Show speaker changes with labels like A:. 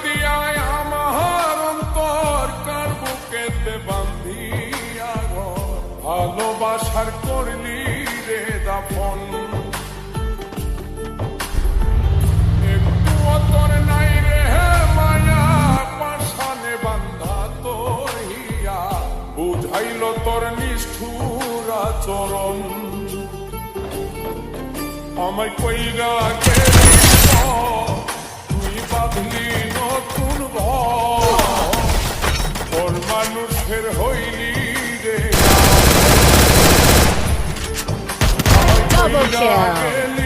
A: দিয়া আমার অন্তর কার বুকেতে বান্ধিয়া ঘর ভালোবাসার করলি রে দাফন একটু তোর নাই রে মায়া পাশানে বান্ধা তোর হিয়া বুঝাইল তোর নিষ্ঠুর আচরণ আমায় কইরা গেলি তুই বাঁধলি নতুন ঘর মানুষের হইলি রে
B: Double kill.
A: গেলি